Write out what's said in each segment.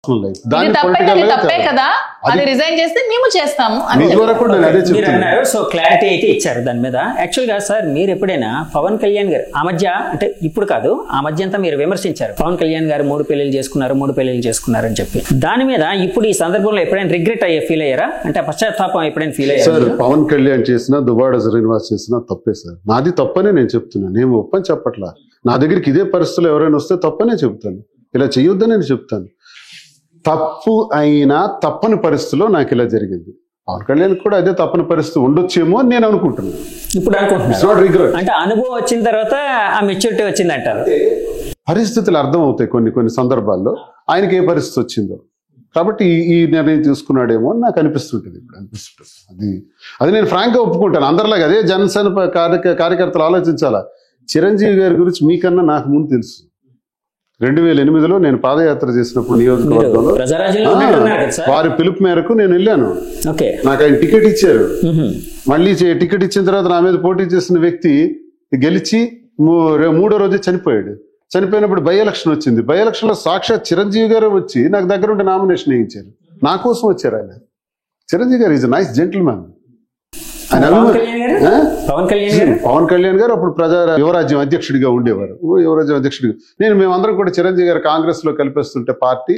తప్పే కదా, అది రిజైన్ చేస్తే మేము చేస్తాము. సో క్లారిటీ అయితే ఇచ్చారు దాని మీద. యాక్చువల్ గా సార్ మీరు ఎప్పుడైనా పవన్ కళ్యాణ్ గారు ఆ మధ్య, అంటే ఇప్పుడు కాదు, ఆ మధ్య అంతా మీరు విమర్శించారు పవన్ కళ్యాణ్ గారు 3 పెళ్లిళ్ళు చేసుకున్నారు అని చెప్పి. దాని మీద ఇప్పుడు ఈ సందర్భంలో ఎప్పుడైనా రిగ్రెట్ ఫీల్ అయ్యారా? అంటే పశ్చాత్తాపం ఎప్పుడైనా ఫీల్ అయ్యారు? సార్, పవన్ కళ్యాణ్ చేసినా దువ్వాడ శ్రీనివాస్ చేసినా తప్పే సార్. నాది తప్పనే నేను చెప్తున్నాను, నేను ఒప్పని చెప్పట్లా. నా దగ్గరికి ఇదే పరిస్థితులు ఎవరైనా వస్తే తప్పనే చెప్తాను, ఇలా చేయొద్దని నేను చెప్తాను. తప్పు అయినా తప్పని పరిస్థితిలో నాకు ఇలా జరిగింది. పవన్ కళ్యాణ్ కూడా అదే తప్పని పరిస్థితి ఉండొచ్చేమో అని నేను అనుకుంటున్నాను. ఇప్పుడు అంటే అనుభవం వచ్చిన తర్వాత ఆ మెచ్యూరిటీ వచ్చింది అంటారు. పరిస్థితులు అర్థం అవుతాయి కొన్ని సందర్భాల్లో ఆయనకి ఏ పరిస్థితి వచ్చిందో, కాబట్టి ఈ నిర్ణయం తీసుకున్నాడేమో అని నాకు అనిపిస్తుంటుంది. ఇప్పుడు అది నేను ఫ్రాంక్ గా ఒప్పుకుంటాను. అందరిలాగా అదే జనసేన కార్యకర్తలు ఆలోచించాలా. చిరంజీవి గారి గురించి మీకన్నా నాకు ముందు తెలుసు. 2008లో నేను పాదయాత్ర చేసినప్పుడు నియోజకవర్గంలో వారి పిలుపు మేరకు నేను వెళ్ళాను. నాకు ఆయన టికెట్ ఇచ్చారు. మళ్ళీ టికెట్ ఇచ్చిన తర్వాత నా మీద పోటీ చేసిన వ్యక్తి గెలిచి 3వ రోజే చనిపోయాడు. చనిపోయినప్పుడు బై ఎలక్షన్ వచ్చింది. బై ఎలక్షన్ లో సాక్షాత్ చిరంజీవి గారు వచ్చి నాకు దగ్గర ఉండి నామినేషన్ వేయించారు. నా కోసం వచ్చారు ఆయన. Chiranjeevi garu is nice gentlemen. Pawan Kalyan garu అప్పుడు యువరాజ్యం అధ్యక్షుడిగా ఉండేవారు. యువరాజ్యం అధ్యక్షుడిగా మేమందరం కూడా చిరంజీవి గారు కాంగ్రెస్ లో కలిపేస్తుంటే పార్టీ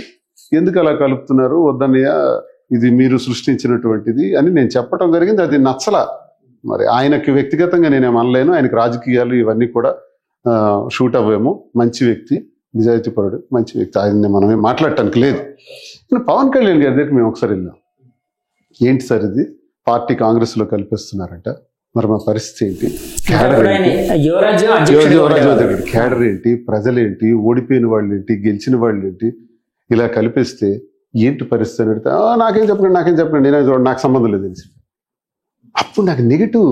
ఎందుకు అలా కలుపుతున్నారు, వద్దన్నయ్య, ఇది మీరు సృష్టించినటువంటిది అని నేను చెప్పడం జరిగింది. అది నచ్చలా. మరి ఆయనకి వ్యక్తిగతంగా నేనేం అనలేను. ఆయనకి రాజకీయాలు ఇవన్నీ కూడా షూట్ అవ్వేమో. మంచి వ్యక్తి, నిజాయితీపరుడు, మంచి వ్యక్తి. ఆయన్ని మనమే మాట్లాడటానికి లేదు. పవన్ కళ్యాణ్ గారి దగ్గరికి మేము ఒకసారి వెళ్ళాం. ఏంటి సార్ ఇది, పార్టీ కాంగ్రెస్ లో కల్పిస్తున్నారట, మరి మా పరిస్థితి ఏంటి, క్యాడర్ ఏంటి, ప్రజలేంటి, ఓడిపోయిన వాళ్ళు ఏంటి, గెలిచిన వాళ్ళు ఏంటి, ఇలా కల్పిస్తే ఏంటి పరిస్థితి అని అడిగితే నాకేం చెప్పండి నేనే చూడండి, నాకు సంబంధం లేదు తెలిసి. అప్పుడు నాకు నెగిటివ్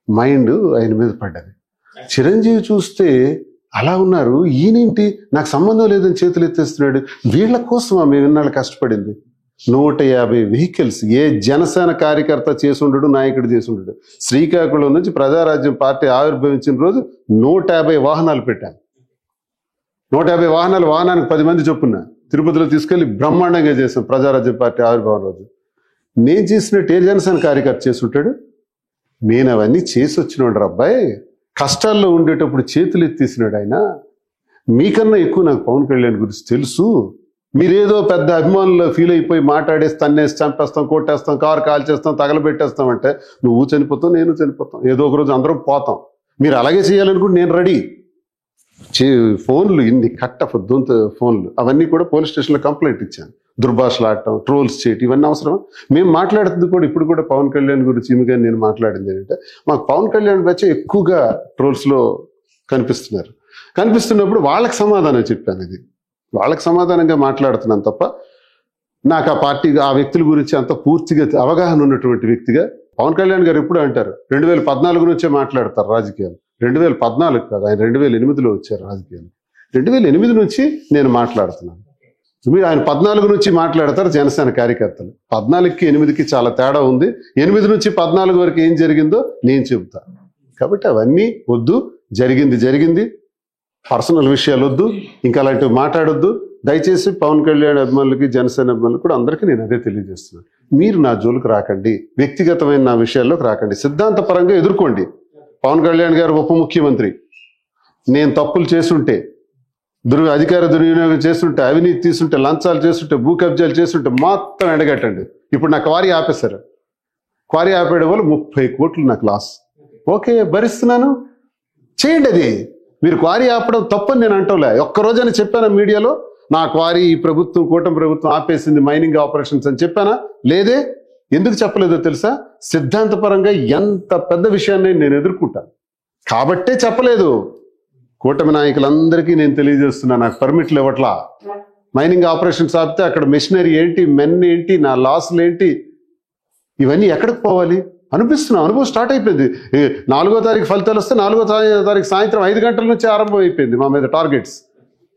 మైండ్ ఆయన మీద పడ్డది. చిరంజీవి చూస్తే అలా ఉన్నారు, ఈయనేంటి నాకు సంబంధం లేదని చేతులు ఎత్తేస్తున్నాడు. వీళ్ళ కోసం మేము ఇన్నాళ్ళు కష్టపడింది. 150 వెహికల్స్ ఏ జనసేన కార్యకర్త చేసుండడు, నాయకుడు చేసుండడు. శ్రీకాకుళం నుంచి ప్రజారాజ్యం పార్టీ ఆవిర్భవించిన రోజు 150 వాహనాలు పెట్టాను. 150 వాహనానికి 10 మంది చొప్పున తిరుపతిలో తీసుకెళ్లి బ్రహ్మాండంగా చేశాం ప్రజారాజ్యం పార్టీ ఆవిర్భావం రోజు. నేను చేసినట్టు ఏ జనసేన కార్యకర్త చేసుంటాడు? నేను అవన్నీ చేసి వచ్చినాడు అబ్బాయి. కష్టాల్లో ఉండేటప్పుడు చేతులు ఎత్తేసినాడు ఆయన. మీకన్నా ఎక్కువ నాకు పవన్ కళ్యాణ్ గురించి తెలుసు. మీరేదో పెద్ద అభిమానులు ఫీల్ అయిపోయి మాట్లాడేసి తన్నేసి చంపేస్తాం, కొట్టేస్తాం, కారు కాల్చేస్తాం, తగలబెట్టేస్తాం అంటే నువ్వు చనిపోతావు, నేను చనిపోతాం, ఏదో ఒక రోజు అందరం పోతాం. మీరు అలాగే చేయాలనుకుంటే నేను రెడీ. ఫోన్లు ఇన్ని కట్టఫొద్దుంత ఫోన్లు అవన్నీ కూడా పోలీస్ స్టేషన్లో కంప్లైంట్ ఇచ్చాను. దుర్భాషలు ఆడటం, ట్రోల్స్ చేయటం, ఇవన్నీ అవసరం. మేము మాట్లాడుతుంది కూడా ఇప్పుడు కూడా పవన్ కళ్యాణ్ గురించి ఈమెగా నేను మాట్లాడింది ఏంటంటే, మాకు పవన్ కళ్యాణ్ బ్యాచ్ ఎక్కువగా ట్రోల్స్లో కనిపిస్తున్నప్పుడు వాళ్ళకి సమాధానం చెప్పాను. ఇది వాళ్ళకి సమాధానంగా మాట్లాడుతున్నాను తప్ప నాకు ఆ పార్టీ ఆ వ్యక్తుల గురించి అంత పూర్తిగా అవగాహన ఉన్నటువంటి వ్యక్తిగా పవన్ కళ్యాణ్ గారు ఎప్పుడు అంటారు 2014 నుంచే మాట్లాడతారు రాజకీయాలు. 2014 కాదు, ఆయన 2008లో వచ్చారు రాజకీయాలు. 2008 నుంచి నేను మాట్లాడుతున్నాను. మీరు ఆయన 14 నుంచి మాట్లాడతారు జనసేన కార్యకర్తలు. 14కి 8కి చాలా తేడా ఉంది. 8 నుంచి 14 వరకు ఏం జరిగిందో నేను చెబుతాను. కాబట్టి అవన్నీ వద్దు. జరిగింది. పర్సనల్ విషయాలు వద్దు, ఇంకా అలాంటివి మాట్లాడొద్దు. దయచేసి పవన్ కళ్యాణ్ అభిమానులకి, జనసేన అభిమానులకు కూడా అందరికీ నేను అదే తెలియజేస్తున్నాను. మీరు నా జోలికి రాకండి, వ్యక్తిగతమైన నా విషయాల్లోకి రాకండి, సిద్ధాంతపరంగా ఎదుర్కోండి. పవన్ కళ్యాణ్ గారు ఉప ముఖ్యమంత్రి, నేను తప్పులు చేస్తుంటే, అధికార దుర్వినియోగం చేస్తుంటే, అవినీతి తీసుంటే, లంచాలు చేస్తుంటే, భూ కబ్జాలు చేస్తుంటే మొత్తం ఎండగట్టండి. ఇప్పుడు నా క్వారీ ఆపేశారు. క్వారీ ఆపేయడం వల్ల 30 కోట్లు నాకు లాస్. ఓకే, భరిస్తున్నాను, చేయండి. అది మీరు క్వారీ ఆపడం తప్పని నేను అంటోలే. ఒక్కరోజని చెప్పానా మీడియాలో నా క్వారీ ఈ ప్రభుత్వం, కూటమి ప్రభుత్వం ఆపేసింది మైనింగ్ ఆపరేషన్స్ అని చెప్పానా? లేదే. ఎందుకు చెప్పలేదో తెలుసా? సిద్ధాంతపరంగా ఎంత పెద్ద విషయాన్ని నేను ఎదుర్కొంటాను కాబట్టే చెప్పలేదు. కూటమి నాయకులందరికీ నేను తెలియజేస్తున్నా, నాకు పర్మిట్లు ఇవ్వట్లా. మైనింగ్ ఆపరేషన్స్ ఆపితే అక్కడ మెషినరీ ఏంటి, మెన్ ఏంటి, నా లాస్లు ఏంటి, ఇవన్నీ ఎక్కడికి పోవాలి అనిపిస్తున్నా. అనుభవం స్టార్ట్ అయిపోయింది. 4వ తారీఖు ఫలితాలు వస్తే 4వ తారీఖు సాయంత్రం 5 గంటల నుంచి ఆరంభం అయిపోయింది మా మీద టార్గెట్స్.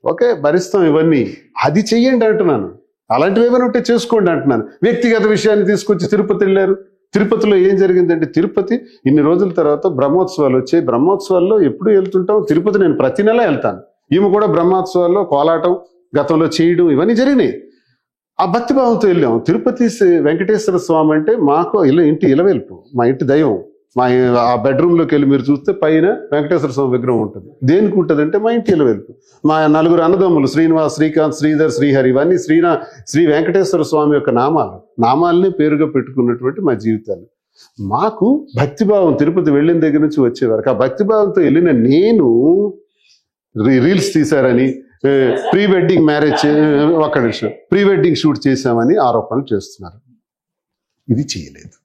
ఓకే, భరిస్తాం ఇవన్నీ. అది చెయ్యండి అంటున్నాను. అలాంటివి ఏమైనా ఉంటే చేసుకోండి అంటున్నాను. వ్యక్తిగత విషయాన్ని తీసుకొచ్చి తిరుపతి వెళ్ళారు. తిరుపతిలో ఏం జరిగిందంటే, తిరుపతి ఇన్ని రోజుల తర్వాత బ్రహ్మోత్సవాలు వచ్చాయి. బ్రహ్మోత్సవాల్లో ఎప్పుడు వెళ్తుంటాం? తిరుపతి నేను ప్రతి నెల వెళ్తాను. ఈమె కూడా బ్రహ్మోత్సవాల్లో కోలాటం గతంలో చేయడం ఇవన్నీ జరిగినాయి. ఆ భక్తిభావంతో వెళ్ళాం. తిరుపతి వెంకటేశ్వర స్వామి అంటే మాకు ఇంటి ఇలవేల్పు, మా ఇంటి దైవం. మా ఆ బెడ్రూమ్లోకి వెళ్ళి మీరు చూస్తే పైన వెంకటేశ్వర స్వామి విగ్రహం ఉంటుంది. దేనికి ఉంటుంది అంటే మా ఇంటి ఇలవేల్పు. మా నలుగురు అన్నదమ్ములు శ్రీనివాస్, శ్రీకాంత్, శ్రీధర్, శ్రీహరి, ఇవన్నీ శ్రీ వెంకటేశ్వర స్వామి యొక్క నామాలని పేరుగా పెట్టుకున్నటువంటి మా జీవితాలు. మాకు భక్తిభావం తిరుపతి వెళ్ళిన దగ్గర నుంచి వచ్చే వరకు ఆ భక్తిభావంతో వెళ్ళిన నేను రీల్స్ తీశారని, ప్రీ వెడ్డింగ్ మ్యారేజ్, ఒక్క నిమిషం, ప్రీ వెడ్డింగ్ షూట్ చేశామని ఆరోపణలు చేస్తున్నారు. ఇది చేయలేదు,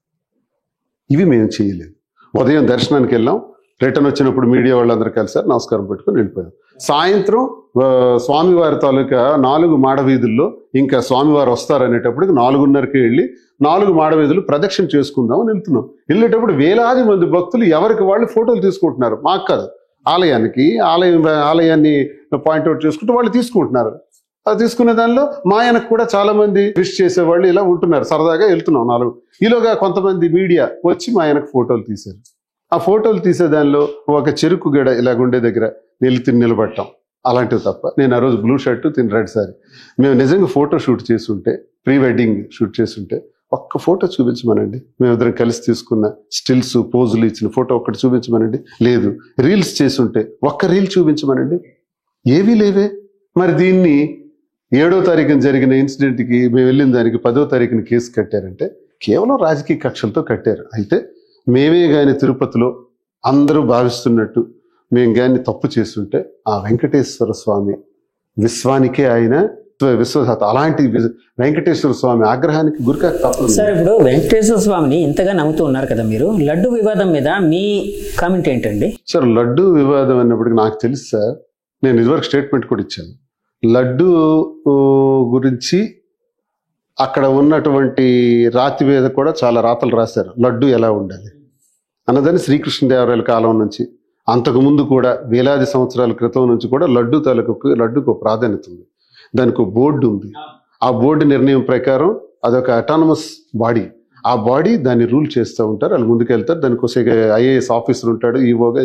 ఇవి మేము చేయలేదు. ఉదయం దర్శనానికి వెళ్ళాం, రిటర్న్ వచ్చినప్పుడు మీడియా వాళ్ళందరూ కలిసారు, నమస్కారం పెట్టుకుని వెళ్ళిపోయాం. సాయంత్రం స్వామివారి తాలూకా 4 మాడవీధుల్లో ఇంకా స్వామివారు వస్తారనేటప్పటికి 4:30కి వెళ్ళి 4 మాడవీధులు ప్రదక్షిణ చేసుకుందాం అని వెళ్తున్నాం. వెళ్ళేటప్పుడు వేలాది మంది భక్తులు ఎవరికి వాళ్ళు ఫోటోలు తీసుకుంటున్నారు. మాకు కాదు, ఆలయాన్ని పాయింట్అవుట్ చేసుకుంటూ వాళ్ళు తీసుకుంటున్నారు. అది తీసుకునే దానిలో మా ఆయనకు కూడా చాలా మంది విష్ చేసేవాళ్ళు ఇలా ఉంటున్నారు. సరదాగా వెళ్తున్నాం 4. ఈలోగా కొంతమంది మీడియా వచ్చి మా ఆయనకు ఫోటోలు తీశారు. ఆ ఫోటోలు తీసే దానిలో ఒక చెరుకు గడ ఇలాగుండే దగ్గర నిలబడటం, అలాంటివి తప్ప. నేను ఆ రోజు బ్లూ షర్టు, రెడ్ సారీ. మేము నిజంగా ఫోటో షూట్ చేస్తుంటే, ప్రీ వెడ్డింగ్ షూట్ చేస్తుంటే ఒక్క ఫోటో చూపించమనండి. మేమిద్దరం కలిసి తీసుకున్న స్టిల్స్, పోజులు ఇచ్చిన ఫోటో ఒక్కటి చూపించమనండి. లేదు. రీల్స్ చేస్తుంటే ఒక్క రీల్ చూపించమనండి. ఏవీ లేవే. మరి దీన్ని 7వ తారీఖున జరిగిన ఇన్సిడెంట్కి మేము వెళ్ళిన దానికి 10వ తారీఖున కేసు కట్టారంటే కేవలం రాజకీయ కక్షలతో కట్టారు. అయితే మేమే కానీ తిరుపతిలో అందరూ భావిస్తున్నట్టు మేము కానీ తప్పు చేస్తుంటే ఆ వెంకటేశ్వర స్వామి విశ్వానికే ఆయన విశ్వసాత. అలాంటి వెంకటేశ్వర స్వామి ఆగ్రహానికి గురికాక తప్పదు. సార్, ఇప్పుడు వెంకటేశ్వర స్వామిని ఇంతగా నమ్ముతూ ఉన్నారు కదా మీరు, లడ్డు వివాదం మీద మీ కామెంట్ ఏంటండి? సార్, లడ్డు వివాదం అన్నప్పటికీ నాకు తెలుసు సార్, నేను ఇదివరకు స్టేట్మెంట్ కూడా ఇచ్చాను. లడ్డు గురించి అక్కడ ఉన్నటువంటి రాతి మీద కూడా చాలా రాతలు రాశారు. లడ్డు ఎలా ఉండాలి అన్నదాన్ని శ్రీకృష్ణదేవరాయల కాలం నుంచి, అంతకుముందు కూడా వేలాది సంవత్సరాల క్రితం నుంచి కూడా లడ్డుకు ప్రాధాన్యత ఉంది. దానికి ఒక బోర్డు ఉంది. ఆ బోర్డు నిర్ణయం ప్రకారం అదొక అటానమస్ బాడీ. ఆ బాడీ దాన్ని రూల్ చేస్తూ ఉంటారు, వాళ్ళు ముందుకెళ్తారు. దానికోసం ఐఏఎస్ ఆఫీసర్ ఉంటాడు, ఈవోగా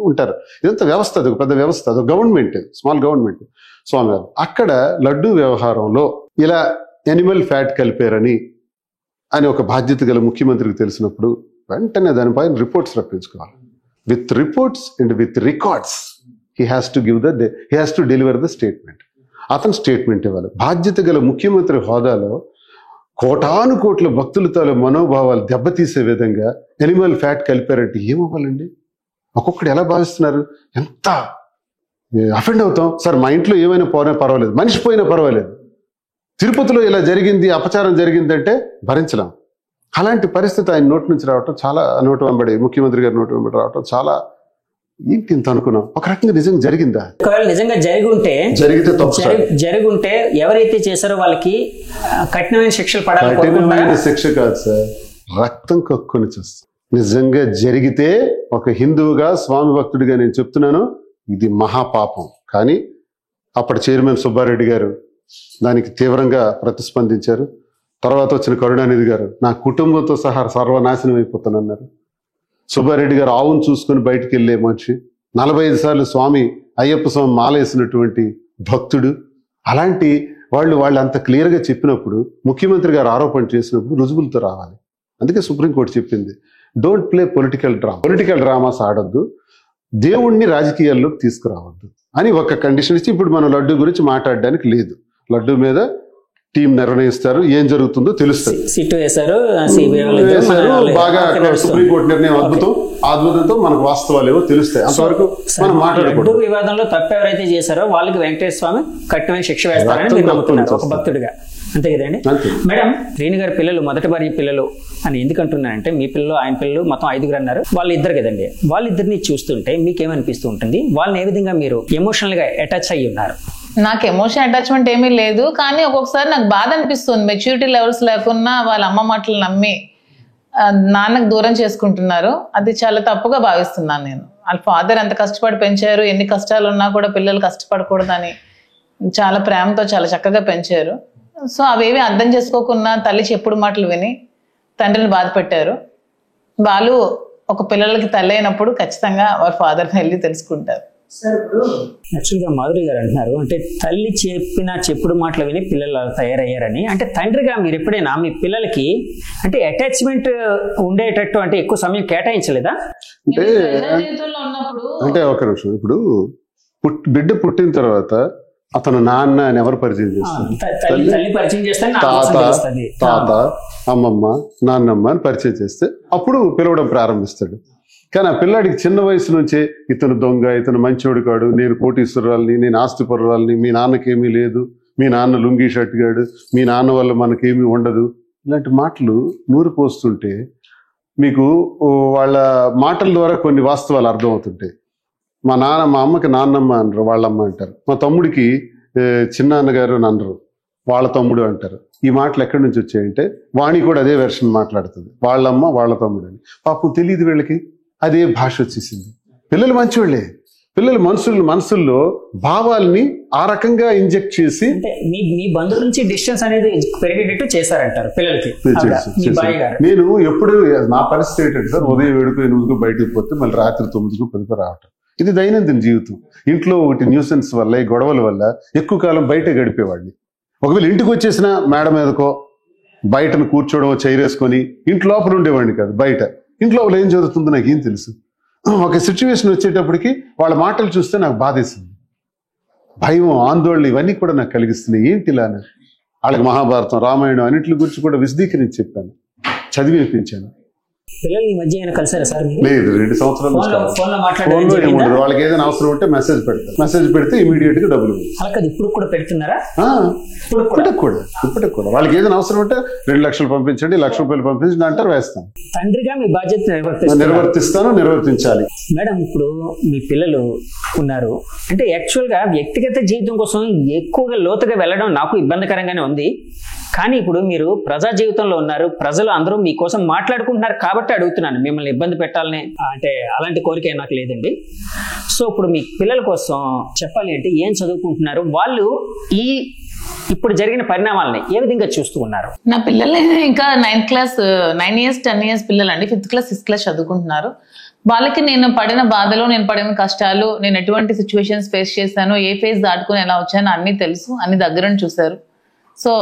ఉంటారు. ఇదంతా వ్యవస్థ, అదొక పెద్ద వ్యవస్థ, అదొక గవర్నమెంట్, స్మాల్ గవర్నమెంట్. స్వామివారు అక్కడ లడ్డు వ్యవహారంలో ఇలా ఎనిమల్ ఫ్యాట్ కలిపారని ఒక బాధ్యత గల ముఖ్యమంత్రికి తెలిసినప్పుడు వెంటనే దానిపైన రిపోర్ట్స్ రప్పించుకోవాలి. With reports and with records he has to deliver the statement. అతను స్టేట్మెంట్ ఇవ్వాలి. బాధ్యత గల ముఖ్యమంత్రి హోదాలో కోటాను కోట్ల భక్తులతో మనోభావాలు దెబ్బతీసే విధంగా ఎనిమల్ ఫ్యాట్ కలిపారంటే ఏమవ్వాలండి? ఒక్కొక్కడు ఎలా భావిస్తున్నారు? ఎంత అఫెండ్ అవుతాం సార్. మా ఇంట్లో ఏమైనా పోయినా పర్వాలేదు, మనిషి పోయినా పర్వాలేదు. తిరుపతిలో ఇలా జరిగింది, అపచారం జరిగిందంటే భరించలేం. అలాంటి పరిస్థితి ఆయన నోటి నుంచి రావటం, చాలా ముఖ్యమంత్రి గారి నోటి వెంబడి రావటం చాలా ఏంటి ఇంత అనుకున్నాం. ఒక రకంగా నిజంగా జరిగిందా? ఒకవేళ నిజంగా జరిగితే జరుగుంటే ఎవరైతే చేశారో వాళ్ళకి కఠినమైన శిక్షలు పడాలి. కఠినమైన శిక్ష కాదు సార్, రక్తం కక్కుని చేస్తాం. నిజంగా జరిగితే ఒక హిందువుగా, స్వామి భక్తుడిగా నేను చెప్తున్నాను, ఇది మహాపాపం. కానీ అప్పటి చైర్మన్ సుబ్బారెడ్డి గారు దానికి తీవ్రంగా ప్రతిస్పందించారు. తర్వాత వచ్చిన కరుణానిధి గారు నా కుటుంబంతో సహా సర్వనాశనం అయిపోతానన్నారు. సుబ్బారెడ్డి గారు ఆవును చూసుకుని బయటికి వెళ్ళే మనిషి, 45 సార్లు అయ్యప్ప స్వామి మాలేసినటువంటి భక్తుడు. అలాంటి వాళ్ళు అంత క్లియర్గా చెప్పినప్పుడు, ముఖ్యమంత్రి గారు ఆరోపణ చేసినప్పుడు రుజువులతో రావాలి. అందుకే సుప్రీంకోర్టు చెప్పింది, డోంట్ ప్లే పొలిటికల్ డ్రామాస్ ఆడొద్దు, దేవుణ్ణి రాజకీయాల్లోకి తీసుకురావద్దు అని ఒక కండిషన్ ఇచ్చి ఇప్పుడు మనం లడ్డు గురించి మాట్లాడడానికి లేదు. లడ్డు మీద టీం నిర్ణయిస్తారు, ఏం జరుగుతుందో తెలుస్తుంది. బాగా సుప్రీంకోర్టు నిర్ణయం అద్భుతంతో మనకు వాస్తవాలు ఏవో తెలుస్తాయి. అంతవరకు మనం మాట్లాడకూడదు. వివాదంలో తప్పు ఎవరైతే చేశారో వాళ్ళకి వెంకటేశ్వర స్వామి కఠినమైన శిక్ష వేస్తారని మీరు నమ్ముతున్నారు ఒక భక్తుడిగా, అంతే కదండి? మేడం, రేణు గారి పిల్లలు మొదటి భార్య పిల్లలు అని ఎందుకంటున్నారంటే, మీ పిల్లలు ఆయన పిల్లలు మొత్తం 5 అన్నారు, వాళ్ళిద్దరు కదండి. వాళ్ళిద్దరిని చూస్తుంటే మీకేమనిపిస్తూ ఉంటుంది? వాళ్ళని ఏ విధంగా మీరు ఎమోషనల్ గా అటాచ్ అయ్యి ఉన్నారు? నాకు ఎమోషన్ అటాచ్మెంట్ ఏమీ లేదు, కానీ ఒక్కొక్కసారి నాకు బాధ అనిపిస్తుంది. మెచ్యూరిటీ లెవెల్స్ లేకున్నా వాళ్ళ అమ్మ మాటలు నమ్మి నాన్నకు దూరం చేసుకుంటున్నారు. అది చాలా తప్పుగా భావిస్తున్నాను నేను. వాళ్ళ ఫాదర్ ఎంత కష్టపడి పెంచారు, ఎన్ని కష్టాలు ఉన్నా కూడా పిల్లలు కష్టపడకూడదని చాలా ప్రేమతో చాలా చక్కగా పెంచారు. సో అవేవి అర్థం చేసుకోకుండా తల్లి చెప్పుడు మాటలు విని తండ్రిని బాధ పెట్టారు. వాళ్ళు ఒక పిల్లలకి తల్లి అయినప్పుడు ఖచ్చితంగా వారి ఫాదర్ని వెళ్ళి తెలుసుకుంటారు. సార్ ఇప్పుడు యాక్చువల్గా మాధురి గారు అంటున్నారు అంటే తల్లి చెప్పిన చెప్పుడు మాటలు విని పిల్లలు అలా తయారయ్యారని. అంటే తండ్రిగా మీరు ఎప్పుడైనా మీ పిల్లలకి అంటే అటాచ్మెంట్ ఉండేటట్టు అంటే ఎక్కువ సమయం కేటాయించలేదా? అంటే ఒక నిమిషం, ఇప్పుడు బిడ్డ పుట్టిన తర్వాత అతను నాన్న అని ఎవరు పరిచయం చేస్తారు? తాత, అమ్మమ్మ, నాన్నమ్మ అని పరిచయం చేస్తే అప్పుడు పిలవడం ప్రారంభిస్తాడు. కానీ ఆ పిల్లాడికి చిన్న వయసు నుంచే ఇతను దొంగ, ఇతను మంచోడు కాడు, నేను కోటీశ్వరాల్ని, నేను ఆస్తిపరురాల్ని, మీ నాన్నకేమీ లేదు, మీ నాన్న లుంగీ షర్ట్ గాడు, మీ నాన్న వల్ల మనకేమీ ఉండదు, ఇలాంటి మాటలు నూరు పోస్తుంటే మీకు వాళ్ళ మాటల ద్వారా కొన్ని వాస్తవాలు అర్థమవుతుంటాయి. మా అమ్మకి నాన్నమ్మ అనరు, వాళ్ళమ్మ అంటారు. మా తమ్ముడికి చిన్నాన్నగారు అని అనరు, వాళ్ళ తమ్ముడు అంటారు. ఈ మాటలు ఎక్కడి నుంచి వచ్చాయంటే వాణి కూడా అదే వెర్షన్ మాట్లాడుతుంది, వాళ్ళమ్మ వాళ్ళ తమ్ముడు అని. పాపం తెలియదు వీళ్ళకి, అదే భాష వచ్చేసింది. పిల్లలు మంచివాళ్ళే, పిల్లలు మనసుల్లో భావాల్ని ఆ రకంగా ఇంజెక్ట్ చేసి మీ బంధువుల నుంచి డిస్టెన్స్ అనేది పెరిగేటట్టు చేశారంటారు పిల్లలకి. నేను ఎప్పుడు నా పరిస్థితి ఏంటంటే సార్, ఉదయం 7కు 8కు బయటకు పోతే మళ్ళీ రాత్రి 9కు 10కు రావటం. ఇది దైనందిన జీవితం. ఇంట్లో ఒకటి న్యూసెన్స్ వల్ల, ఈ గొడవల వల్ల ఎక్కువ కాలం బయట గడిపేవాడిని. ఒకవేళ ఇంటికి వచ్చేసిన మేడ మీదకో బయటను కూర్చోవడం చైరేసుకొని ఇంటి లోపల ఉండేవాడిని కాదు, బయట. ఇంట్లో ఏం జరుగుతుందో నాకు ఏం తెలుసు. ఒక సిచ్యువేషన్ వచ్చేటప్పటికి వాళ్ళ మాటలు చూస్తే నాకు బాధేసింది. భయం, ఆందోళన ఇవన్నీ కూడా నాకు కలిగిస్తున్నాయి. ఏంటి ఇలా? వాళ్ళకి మహాభారతం, రామాయణం అన్నింటి గురించి కూడా విశదీకరించి చెప్పాను, చదివి వినిపించాను. పిల్లలు ఈ మధ్య ఏమైనా కలిసారా సార్? లేదు, 2 సంవత్సరాలు ఫోన్లో ఏముండదు. వాళ్ళకి ఏదైనా అవసరం ఉంటే మెసేజ్ పెడతారు, మెసేజ్ పెడితే ఇమీడియట్ గా డబ్బులు. ఇప్పుడు కూడా పెడుతున్నారా? ఇప్పటికి కూడా వాళ్ళకి ఏదైనా అవసరం ఉంటే 2 లక్షలు పంపించండి, 1 లక్ష రూపాయలు పంపించండి అంటారు, వేస్తాను. తండ్రిగా మీ బాధ్యత నిర్వర్తించాలి. మేడం, ఇప్పుడు మీ పిల్లలు ఉన్నారు అంటే యాక్చువల్ గా వ్యక్తిగత జీవితం కోసం ఎక్కువగా లోతుగా వెళ్ళడం నాకు ఇబ్బందికరంగానే ఉంది. కానీ ఇప్పుడు మీరు ప్రజా జీవితంలో ఉన్నారు, ప్రజలు అందరూ మీకోసం మాట్లాడుకుంటున్నారు కాబట్టి అడుగుతున్నాను. మిమ్మల్ని ఇబ్బంది పెట్టాలని అంటే అలాంటి కోరిక నాకు లేదండి. సో ఇప్పుడు మీ పిల్లల కోసం చెప్పాలి అంటే ఏం చదువుకుంటున్నారు, వాళ్ళు ఇప్పుడు జరిగిన పరిణామాలని ఏ విధంగా చూస్తూ ఉన్నారు? నా పిల్లలు ఇంకా 9 క్లాస్ 9 ఇయర్స్ 10 ఇయర్స్ పిల్లలు అండి. 5th క్లాస్ 6th క్లాస్ చదువుకుంటున్నారు. వాళ్ళకి నేను పడిన బాధలు, నేను పడిన కష్టాలు, నేను ఎటువంటి సిచ్యువేషన్స్ ఫేస్ చేశాను, ఏ ఫేజ్ దాటుకుని ఎలా వచ్చానో అన్ని తెలుసు, అన్ని దగ్గరని చూశారు. సో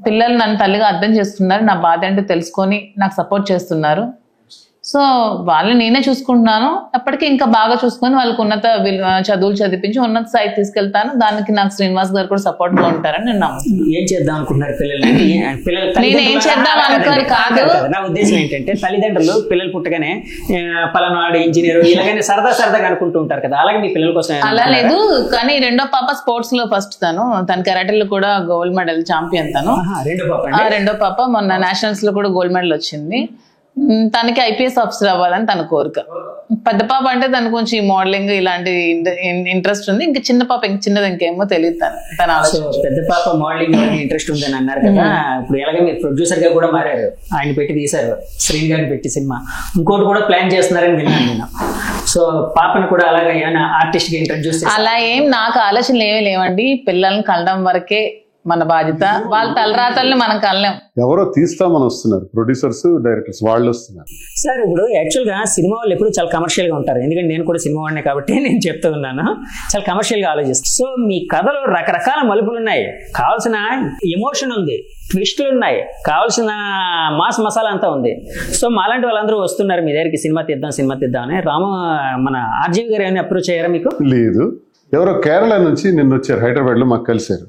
పిల్లలు నన్ను తల్లిగా అర్థం చేస్తున్నారు, నా బాధ అంటే తెలుసుకొని నాకు సపోర్ట్ చేస్తున్నారు. సో వాళ్ళని నేనే చూసుకుంటున్నాను. అప్పటికి ఇంకా బాగా చూసుకొని వాళ్ళకి ఉన్నత చదువులు చదివించి ఉన్నత స్థాయికి తీసుకెళ్తాను. దానికి నాకు శ్రీనివాస్ గారు కూడా సపోర్ట్ గా ఉంటారని నేను నమ్ముతున్నాను. ఏం చేద్దాం అనుకుంటున్నారు పిల్లలు? నేను ఏం చేద్దాం అనుకోని కాదు, నా ఉద్దేశం ఏంటంటే తల్లిదండ్రులు పిల్లలు పుట్టగానే పలానాడు ఇంజనీర్ ఇలాగనే సరదాగా అనుకుంటూ ఉంటారు కదా, అలాగే మీ పిల్లల కోసం అలా లేదు. కానీ రెండో పాప స్పోర్ట్స్ లో ఫస్ట్, తన కరాటేలో కూడా గోల్డ్ మెడల్ ఛాంపియన్. రెండో పాప మొన్న నేషనల్స్ లో కూడా గోల్డ్ మెడల్ వచ్చింది. తనకి ఐపీఎస్ ఆఫీసర్ అవ్వాలని తన కోరిక. పెద్ద పాప అంటే తనకు కొంచెం మోడలింగ్ ఇలాంటి ఇంట్రెస్ట్ ఉంది. ఇంకా చిన్న పాప చిన్నది ఇంకేమో తెలియదు తన ఆలోచన. పెద్ద పాప మోడలింగ్ ఇంట్రెస్ట్ ఉందని అన్నారు కదా, ఇప్పుడు ఎలాగ మీరు ప్రొడ్యూసర్ గా కూడా మారారు, ఆయన పెట్టి తీశారు, శ్రీని గారిని పెట్టి సినిమా, ఇంకోటి కూడా ప్లాన్ చేస్తున్నారని విన్నాను నేను. సో పాపను కూడా అలాగే ఏమైనా ఆర్టిస్ట్ గా ఇంట్రడ్యూస్ అలా ఏం నాకు ఆలోచనలు ఏమీ లేవండి. పిల్లల్ని కలడం వరకే మన బాధ్యత. వాళ్ళ తలరాతల్ని మనం కలలేం. ఎవరో తీస్తామని వస్తున్నారు, ప్రొడ్యూసర్స్, డైరెక్టర్స్ వాళ్ళు వస్తున్నారు. సార్ ఇప్పుడు యాక్చువల్ గా సినిమా వాళ్ళు ఎప్పుడు చాలా కమర్షియల్ గా ఉంటారు, ఎందుకంటే నేను కూడా సినిమా వాడినే కాబట్టి నేను చెప్తూ ఉన్నాను, చాలా కమర్షియల్ గా ఆలోచిస్తాను. సో మీ కథలో రకరకాల మలుపులు ఉన్నాయి, కావాల్సిన ఎమోషన్ ఉంది, ట్విస్టులు ఉన్నాయి, కావాల్సిన మాస్ మసాలా అంతా ఉంది. సో మాలాంటి వాళ్ళందరూ వస్తున్నారు మీ దగ్గరికి, సినిమా తీద్దాం అని. మన ఆర్జీవి గారు ఏమైనా అప్రోచ్ అయ్యారా మీకు? లేదు, ఎవరో కేరళ నుంచి నిన్న వచ్చారు, హైదరాబాద్ లో మాకు కలిశారు.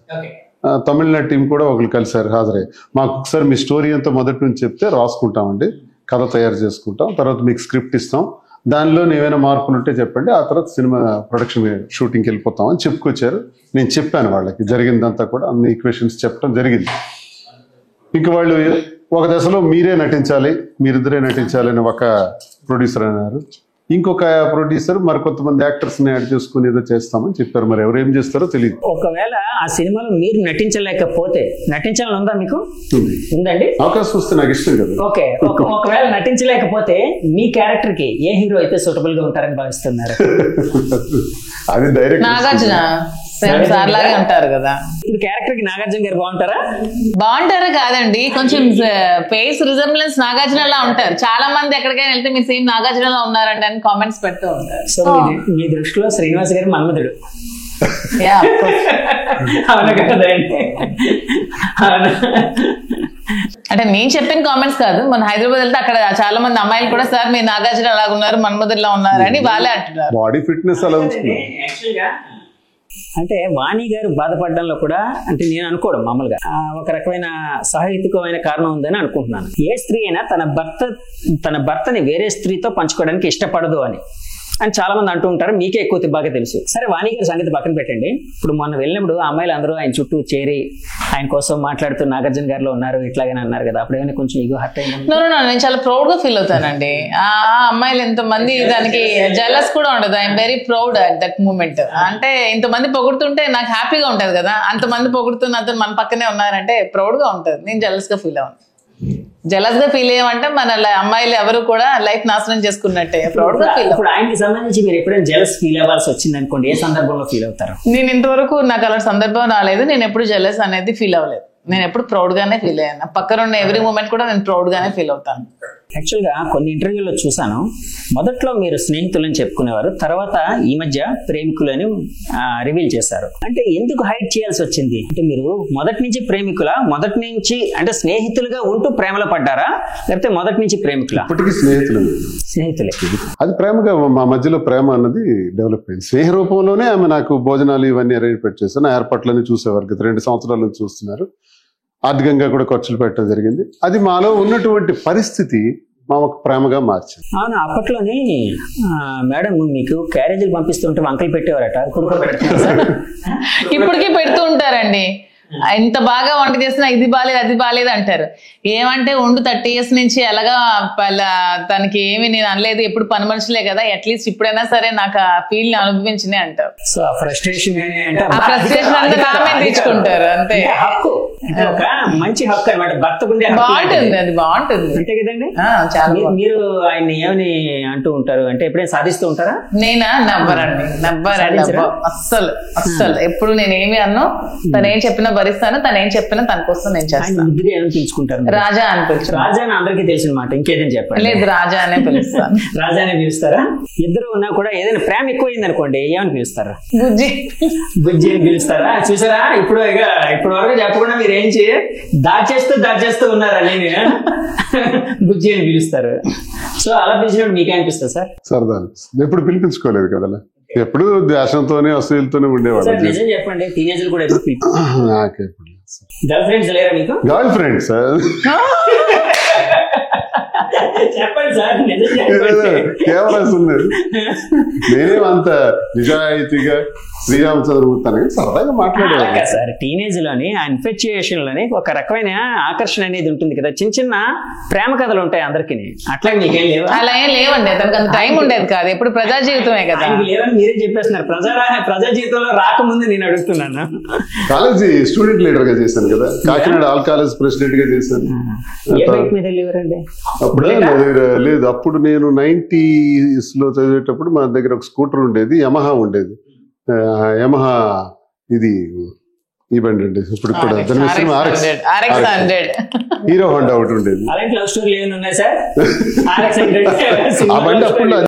తమిళనాడు టీం కూడా ఒకరు కలిసారు, హాజరై. మాకు ఒకసారి మీ స్టోరీ అంతా మొదటి నుంచి చెప్తే రాసుకుంటామండి, కథ తయారు చేసుకుంటాం, తర్వాత మీకు స్క్రిప్ట్ ఇస్తాం, దానిలో ఏమైనా మార్పులు ఉంటే చెప్పండి, ఆ తర్వాత సినిమా ప్రొడక్షన్ షూటింగ్కి వెళ్ళిపోతాం అని చెప్పుకొచ్చారు. నేను చెప్పాను వాళ్ళకి జరిగిందంతా కూడా, అన్ని ఈక్వేషన్స్ చెప్పడం జరిగింది. ఇంక వాళ్ళు ఒక దశలో మీరే నటించాలి, మీరిద్దరే నటించాలి అని ఒక ప్రొడ్యూసర్ అన్నారు. ఇంకొక ప్రొడ్యూసర్ మరి కొంతమంది యాక్టర్స్ ని యాడ్ చేసుకుని ఏదో చేస్తామని చెప్పారు. మరి ఎవరు ఏం చేస్తారో తెలియదు. ఒకవేళ ఆ సినిమాలో మీరు నటించలేకపోతే, నటించాలని ఉందా మీకు? ఉందండి, అవకాశం వస్తే నాకు ఇష్టం కదా. ఓకే, ఒకవేళ నటించలేకపోతే మీ క్యారెక్టర్ కి ఏ హీరో అయితే సూటబుల్ గా ఉంటారని భావిస్తున్నారు? అది డైరెక్ట్ నాగార్జున. సేమ్ సార్ లాగే ఉంటారు కదా. ఇప్పుడు క్యారెక్టర్ కి నాగార్జున గారు బాగుంటారా? బాగుంటారా కాదండి, కొంచెం ఫేస్ రిజెంబ్లెన్స్ నాగార్జునలా ఉంటారు. చాలా మంది ఎక్కడికైనా వెళ్తే మీరు సేమ్ నాగార్జునలా ఉన్నారండి అని కామెంట్స్ పెడుతూ ఉంటారు. సో మీ దృష్టిలో శ్రీనివాస్ గారు మన్మధుడు. Yeah, of course. అవునా కదండి? అవునా? అంటే నేను చెప్పిన కామెంట్స్ కాదు, మన హైదరాబాద్ వెళ్తే అక్కడ చాలా మంది అమ్మాయిలు కూడా సార్ మీరు నాగార్జున అలాగా ఉన్నారు, మన్మధుల్లా ఉన్నారు అని వాళ్ళే అంటున్నారు. బాడీ ఫిట్నెస్ అలా ఉంటుంది. అంటే వాణి గారు బాధపడడంలో కూడా అంటే నేను అనుకోవడం మామూలుగా ఒక రకమైన సాహిత్యకమైన కారణం ఉందని అనుకుంటున్నాను. ఏ స్త్రీ అయినా తన భర్తని వేరే స్త్రీతో పంచుకోవడానికి ఇష్టపడదు అని చాలా మంది అంటూ ఉంటారు. మీకే ఎక్కువ బాగా తెలుసు. సరే వాణి గారి సంగతి పక్కన పెట్టండి. ఇప్పుడు మొన్న వెళ్ళినప్పుడు అమ్మాయిలు అందరూ ఆయన చుట్టూ చేరి ఆయన కోసం మాట్లాడుతూ నాగార్జున గారిలో ఉన్నారు ఇట్లాగని అన్నారు కదా, అప్పుడు ఏమైనా కొంచెం ఈగో హర్ట్ అయింది? నేను చాలా ప్రౌడ్ గా ఫీల్ అవుతానండి. ఆ అమ్మాయిలు ఎంతమంది దానికి జెలస్ కూడా ఉండదు. I'm very proud at that moment. అంటే ఇంతమంది పొగుడుతుంటే నాకు హ్యాపీగా ఉంటది కదా, అంతమంది పొగుడుతున్న అతను మన పక్కనే ఉన్నారంటే ప్రౌడ్ గా ఉంటది. నేను జెలస్ గా ఫీల్ అవ్వను. జెలస్ గా ఫీల్ అయ్యామంటే మన అమ్మాయిలు ఎవరు కూడా లైఫ్ నాశనం చేసుకున్నట్టే. ప్రౌడ్ గా ఫీల్. ఇప్పుడు ఆయనకి సంబంధించి మీరు ఎప్పుడైనా జెలస్ ఫీల్ అవ్వాల్సి వచ్చింది అనుకోండి, ఏ సందర్భంలో ఫీల్ అవుతారు? నేను ఇంతవరకు నాకు అలా సందర్భం రాలేదు. నేను ఎప్పుడు జెలస్ అనేది ఫీల్ అవ్వలేదు. నేను ఎప్పుడు ప్రౌడ్ గానే ఫీల్ అయ్యాను. పక్కన ఉన్న ఎవ్రీ మూమెంట్ కూడా నేను ప్రౌడ్ గానే ఫీల్ అవుతాను. యాక్చువల్గా కొన్ని ఇంటర్వ్యూలో చూసాను, మొదట్లో మీరు స్నేహితులని చెప్పుకునేవారు, తర్వాత ఈ మధ్య ప్రేమికులని రివీల్ చేశారు. అంటే ఎందుకు హైడ్ చేయాల్సి వచ్చింది? అంటే మీరు మొదటి నుంచి ప్రేమికుల, మొదటి నుంచి అంటే స్నేహితులుగా ఉంటూ ప్రేమలో పడ్డారా, లేకపోతే మొదటి నుంచి ప్రేమికుల? ఇప్పటికీ స్నేహితులే. అది ప్రేమగా మా మధ్యలో ప్రేమ అన్నది డెవలప్ అయింది. స్నేహ రూపంలోనే ఆమె నాకు భోజనాలు ఇవన్నీ అరేంజ్మెంట్ చేశాను. ఏర్పాట్లన్నీ చూసేవారు. 2 సంవత్సరాల నుంచి చూస్తున్నారు. ఆర్థికంగా కూడా ఖర్చులు పెట్టడం జరిగింది. అది మాలో ఉన్నటువంటి పరిస్థితి మాకు ప్రేమగా మార్చింది. అవును, అప్పట్లోని మేడం మీకు క్యారేజీలు పంపిస్తుంటే వంకలు పెట్టేవారట, ఇప్పటికీ పెడుతూ ఉంటారండి. ఎంత బాగా వంట చేసినా ఇది బాలేదు అది బాలేదు అంటారు. ఏమంటే ఉండు 30 years నుంచి ఎలాగా తనకి ఏమి నేను అనలేదు, ఎప్పుడు పని మనుషులే కదా, అట్లీస్ట్ ఇప్పుడైనా సరే నాకు ఆ ఫీల్ ని అనుభవించినే అంటారు. సో ఆ ఫ్రస్ట్రేషన్ అంతా నామే తీసుకుంటారు అంతే. హక్కు ఒక మంచి హక్కు అనమాట, భర్తకుండే బాగుంటుంది. అది బాగుంటుంది అంతే కదండి. చాలా మీరు ఆయన ఏమని అంటూ ఉంటారు అంటే ఎప్పుడైనా సాధిస్తూ ఉంటారా? నేనా? నవ్వరండి అస్సలు ఎప్పుడు నేను ఏమి అన్నా, తను ఏం చెప్పినా భరిస్తాను, తను ఏం చెప్పినా తన కోసం నేను చేస్తాను. పిలుచుకుంటారు రాజా అని పిలుచు. రాజా అని అందరికీ తెలిసిన మాట, ఇంకేదైనా చెప్పండి. లేదు, రాజా అనే పిలుస్తాను. రాజానే పిలుస్తారా? ఇద్దరు ఉన్నా కూడా ఏదైనా ప్రేమ ఎక్కువైంది అనుకోండి, ఏమని పిలుస్తారా? బుజ్జి అని పిలుస్తారా? చూసారా, ఇప్పుడు వరకు చెప్పకుండా మీరు ఏం దాచేస్తూ ఉన్నారా? నేను బుజ్జి అని పిలుస్తారు. సో అలా పిలిచినప్పుడు మీకే అనిపిస్తుంది సార్? సరదా ఎప్పుడు పిలిపించుకోలేదు కదా, ఎప్పుడు దేశంతోనే అసూయలతోనే ఉండేవాడు. నిజం చెప్పండి, టీనేజర్లు కూడా ఎప్పుడు నాకెప్పుడు గర్ల్ ఫ్రెండ్స్ లేరా మీకు? గర్ల్ ఫ్రెండ్స్ చెప్పండి సార్. కెమెరాస్ ఉన్నాయి. నేనేం అంత నిజాయితీగా శ్రీరామచంద్రమూర్తి సరదాగా మాట్లాడేవాడు సార్. టీనేజ్ లోని ఆ ఇన్ఫెచ్యుయేషన్ లోని ఒక రకమైన ఆకర్షణ అనేది ఉంటుంది కదా, చిన్న ప్రేమ కథలు ఉంటాయి అందరికి. అట్లా మీకేం లేవు? అలా ఏం లేవండి, అతనికి అంత టైం ఉండేది కాదు. ఎప్పుడు ప్రజా జీవితమే కదా. లేవని మీరే చెప్పేస్తున్నారు. ప్రజా జీవితంలో రాకముందు నేను అడుగుతున్నాను. కాలేజీ స్టూడెంట్ లీడర్ గా చేశాను కదా, కాకినాడ ఆల్ కాలేజ్ ప్రెసిడెంట్ గా చేశాను. అప్పుడు లేదు, అప్పుడు నేను 90s లో చదివేటప్పుడు మా దగ్గర ఒక స్కూటర్ ఉండేది, యమహా ఉండేది. యమహా ఇది ఈ బండి అండి. ఇప్పుడు కూడా హీరో హోండా ఒకటి ఉండేది. లవ్ స్టోరీ ఏమైనా ఉన్నాయి సార్? ఆ బండి అప్పుడు